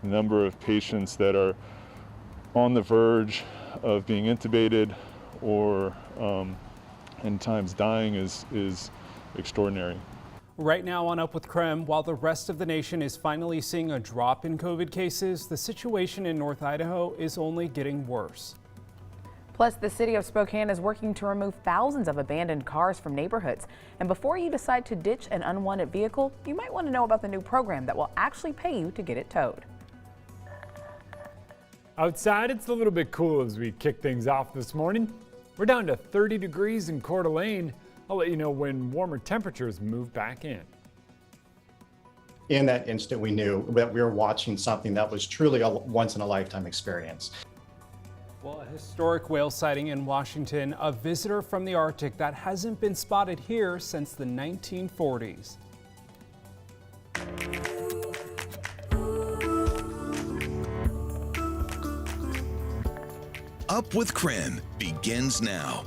number of patients that are on the verge of being intubated or in times dying is extraordinary. Right now on Up with KREM, while the rest of the nation is finally seeing a drop in COVID cases, the situation in North Idaho is only getting worse. Plus, the city of Spokane is working to remove thousands of abandoned cars from neighborhoods. And before you decide to ditch an unwanted vehicle, you might want to know about the new program that will actually pay you to get it towed. Outside, it's a little bit cool as we kick things off this morning. We're down to 30 degrees in Coeur d'Alene. I'll let you know when warmer temperatures move back in. In that instant, we knew that we were watching something that was truly a once-in-a-lifetime experience. Well, a historic whale sighting in Washington, a visitor from the Arctic that hasn't been spotted here since the 1940s. Up with KREM begins now.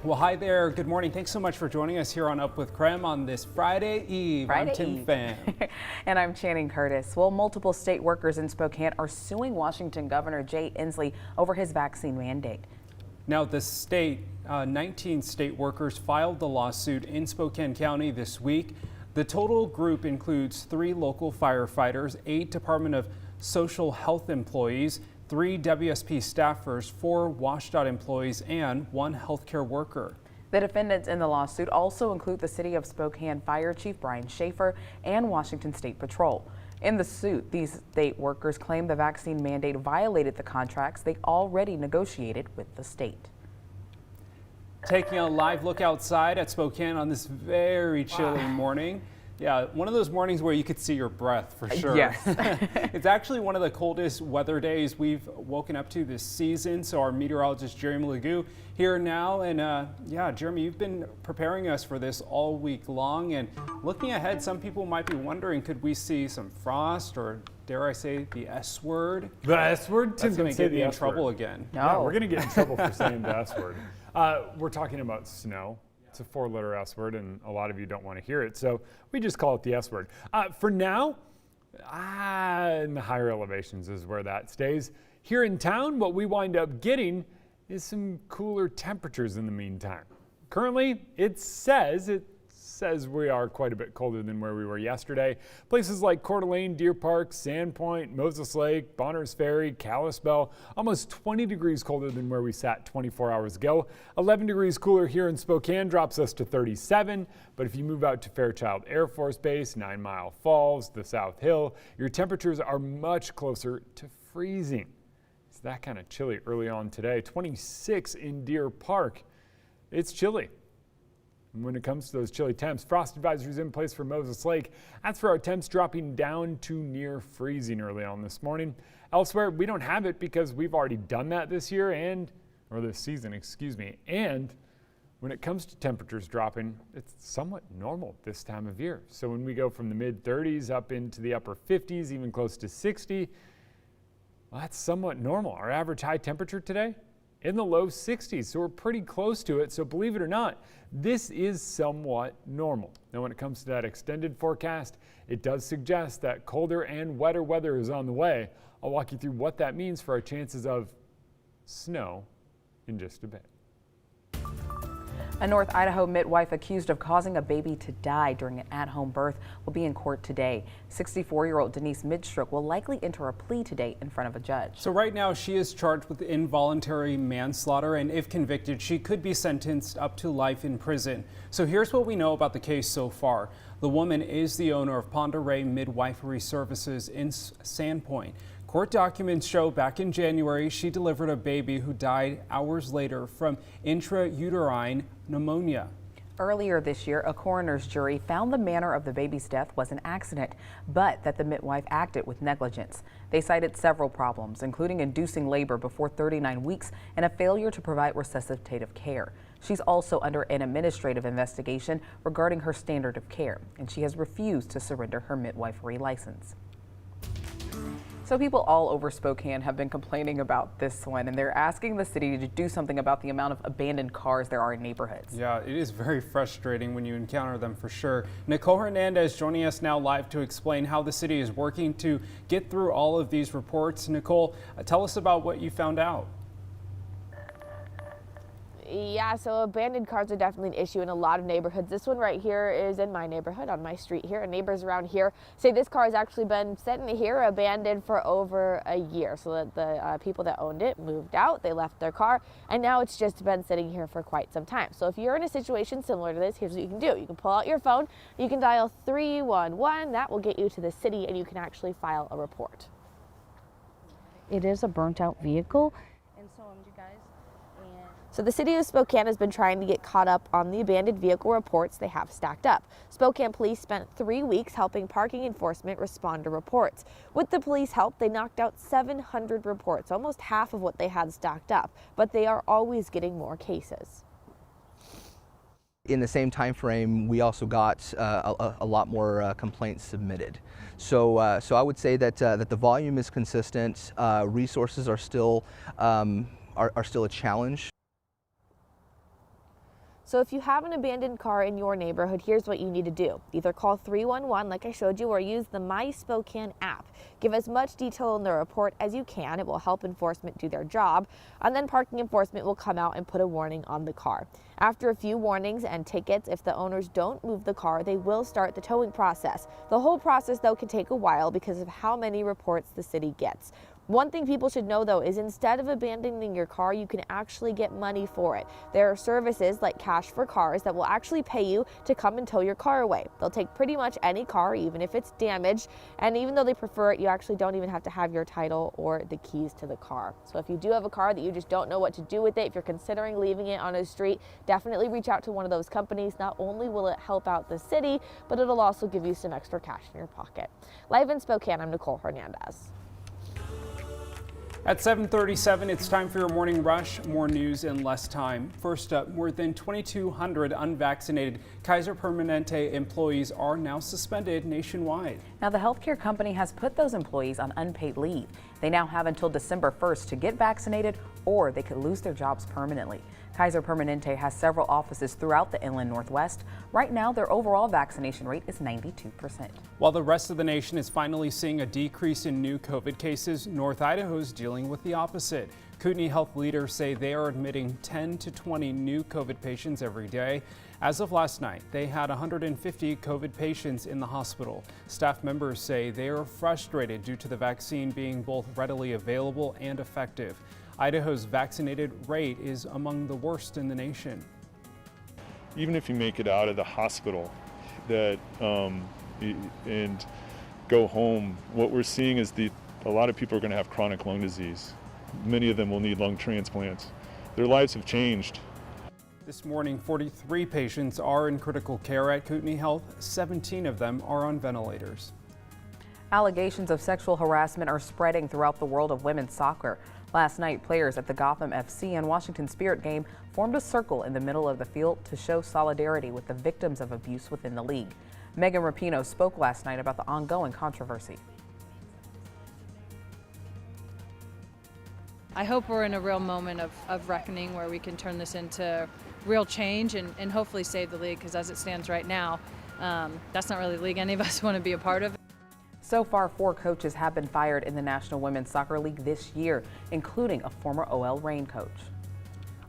Well, hi there. Good morning. Thanks so much for joining us here on Up with KREM on this Friday Eve. I'm Tim Pham. And I'm Channing Curtis. Well, multiple state workers in Spokane are suing Washington Governor Jay Inslee over his vaccine mandate. Now, the state, 19 state workers filed the lawsuit in Spokane County this week. The total group includes 3 local firefighters, 8 Department of Social Health employees, 3 WSP staffers, 4 WSDOT employees, and 1 healthcare worker. The defendants in the lawsuit also include the City of Spokane Fire Chief Brian Schaefer and Washington State Patrol. In the suit, these state workers claim the vaccine mandate violated the contracts they already negotiated with the state. Taking a live look outside at Spokane on this very chilly morning. Yeah, one of those mornings where you could see your breath for sure. Yes. It's actually one of the coldest weather days we've woken up to this season. So our meteorologist Jeremy Legoo here now. And yeah, Jeremy, you've been preparing us for this all week long. And looking ahead, some people might be wondering, could we see some frost or dare I say the S word? The S word? That's going to get me in trouble again. No. Yeah, we're going to get in trouble for saying the S word. We're talking about snow. It's a 4-letter S word, and a lot of you don't want to hear it, so we just call it the S word. For now, in the higher elevations is where that stays. Here in town, what we wind up getting is some cooler temperatures in the meantime. Currently, it says we are quite a bit colder than where we were yesterday. Places like Coeur d'Alene, Deer Park, Sandpoint, Moses Lake, Bonners Ferry, Kalispell, almost 20 degrees colder than where we sat 24 hours ago. 11 degrees cooler here in Spokane drops us to 37. But if you move out to Fairchild Air Force Base, 9 Mile Falls, the South Hill, your temperatures are much closer to freezing. It's that kind of chilly early on today. 26 in Deer Park. It's chilly. When it comes to those chilly temps, frost advisories in place for Moses Lake. That's for our temps dropping down to near freezing early on this morning. Elsewhere, we don't have it because we've already done that this year or this season, excuse me. And when it comes to temperatures dropping, it's somewhat normal this time of year. So when we go from the mid 30s up into the upper 50s, even close to 60, well, that's somewhat normal. Our average high temperature today in the low 60s, so we're pretty close to it. So believe it or not, this is somewhat normal. Now, when it comes to that extended forecast, it does suggest that colder and wetter weather is on the way. I'll walk you through what that means for our chances of snow in just a bit. A North Idaho midwife accused of causing a baby to die during an at-home birth will be in court today. 64-year-old Denise Midstruck will likely enter a plea today in front of a judge. So right now she is charged with involuntary manslaughter, and if convicted, she could be sentenced up to life in prison. So here's what we know about the case so far. The woman is the owner of Ponderay Midwifery Services in Sandpoint. Court documents show back in January she delivered a baby who died hours later from intrauterine pneumonia. Earlier this year, a coroner's jury found the manner of the baby's death was an accident, but that the midwife acted with negligence. They cited several problems, including inducing labor before 39 weeks and a failure to provide resuscitative care. She's also under an administrative investigation regarding her standard of care, and she has refused to surrender her midwifery license. So people all over Spokane have been complaining about this one, and they're asking the city to do something about the amount of abandoned cars there are in neighborhoods. Yeah, it is very frustrating when you encounter them for sure. Nicole Hernandez joining us now live to explain how the city is working to get through all of these reports. Nicole, tell us about what you found out. Yeah, so abandoned cars are definitely an issue in a lot of neighborhoods. This one right here is in my neighborhood, on my street here, and neighbors around here say this car has actually been sitting here abandoned for over a year. So that the people that owned it moved out, they left their car, and now it's just been sitting here for quite some time. So if you're in a situation similar to this, here's what you can do. You can pull out your phone, you can dial 311, that will get you to the city, and you can actually file a report. It is a burnt out vehicle, and so you guys. So the city of Spokane has been trying to get caught up on the abandoned vehicle reports they have stacked up. Spokane police spent 3 weeks helping parking enforcement respond to reports. With the police help, they knocked out 700 reports, almost half of what they had stacked up, but they are always getting more cases. In the same time frame, we also got a lot more complaints submitted. So I would say that that the volume is consistent. Resources are still a challenge. So if you have an abandoned car in your neighborhood, here's what you need to do. Either call 311 like I showed you, or use the My Spokane app. Give as much detail in the report as you can. It will help enforcement do their job, and then parking enforcement will come out and put a warning on the car. After a few warnings and tickets, if the owners don't move the car, they will start the towing process. The whole process, though, can take a while because of how many reports the city gets. One thing people should know, though, is instead of abandoning your car, you can actually get money for it. There are services like Cash for Cars that will actually pay you to come and tow your car away. They'll take pretty much any car, even if it's damaged, and even though they prefer it, you actually don't even have to have your title or the keys to the car. So if you do have a car that you just don't know what to do with it, if you're considering leaving it on a street, definitely reach out to one of those companies. Not only will it help out the city, but it'll also give you some extra cash in your pocket. Live in Spokane, I'm Nicole Hernandez. At 7:37, it's time for your morning rush. More news in less time. First up, more than 2,200 unvaccinated Kaiser Permanente employees are now suspended nationwide. Now, the healthcare company has put those employees on unpaid leave. They now have until December 1st to get vaccinated, or they could lose their jobs permanently. Kaiser Permanente has several offices throughout the inland Northwest. Right now, their overall vaccination rate is 92%. While the rest of the nation is finally seeing a decrease in new COVID cases, North Idaho is dealing with the opposite. Kootenai health leaders say they are admitting 10 to 20 new COVID patients every day. As of last night, they had 150 COVID patients in the hospital. Staff members say they are frustrated due to the vaccine being both readily available and effective. Idaho's vaccinated rate is among the worst in the nation. Even if you make it out of the hospital and go home, what we're seeing is a lot of people are going to have chronic lung disease. Many of them will need lung transplants. Their lives have changed. This morning, 43 patients are in critical care at Kootenai Health. 17 of them are on ventilators. Allegations of sexual harassment are spreading throughout the world of women's soccer. Last night, players at the Gotham FC and Washington Spirit game formed a circle in the middle of the field to show solidarity with the victims of abuse within the league. Megan Rapinoe spoke last night about the ongoing controversy. I hope we're in a real moment of reckoning where we can turn this into real change and hopefully save the league, because as it stands right now, that's not really the league any of us want to be a part of. So far, 4 coaches have been fired in the National Women's Soccer League this year, including a former OL Reign coach.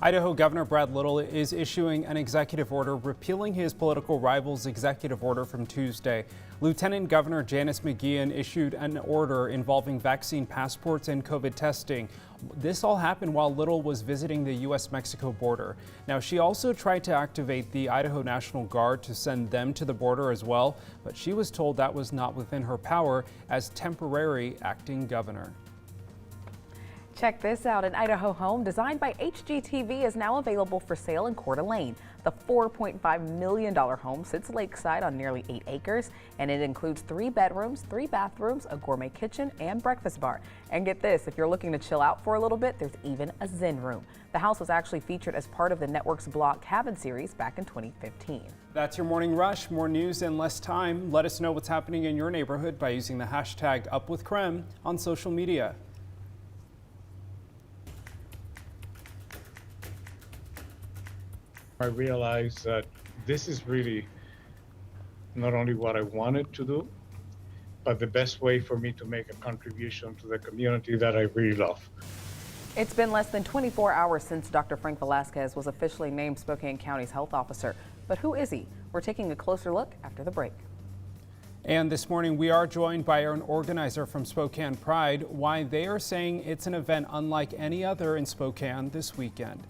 Idaho Governor Brad Little is issuing an executive order repealing his political rival's executive order from Tuesday. Lieutenant Governor Janice McGeehan issued an order involving vaccine passports and COVID testing. This all happened while Little was visiting the U.S.-Mexico border. Now, she also tried to activate the Idaho National Guard to send them to the border as well, but she was told that was not within her power as temporary acting governor. Check this out. An Idaho home designed by Hgtv is now available for sale in Coeur d'Alene. The $4.5 million home sits lakeside on nearly 8 acres, and it includes 3 bedrooms, 3 bathrooms, a gourmet kitchen, and breakfast bar. And get this, if you're looking to chill out for a little bit, there's even a Zen room. The house was actually featured as part of the network's Block Cabin series back in 2015. That's your Morning Rush. More news in less time. Let us know what's happening in your neighborhood by using the hashtag #UpWithKrem on social media. I realized that this is really not only what I wanted to do, but the best way for me to make a contribution to the community that I really love. It's been less than 24 hours since Dr. Frank Velasquez was officially named Spokane County's health officer. But who is he? We're taking a closer look after the break. And this morning we are joined by an organizer from Spokane Pride, why they are saying it's an event unlike any other in Spokane this weekend.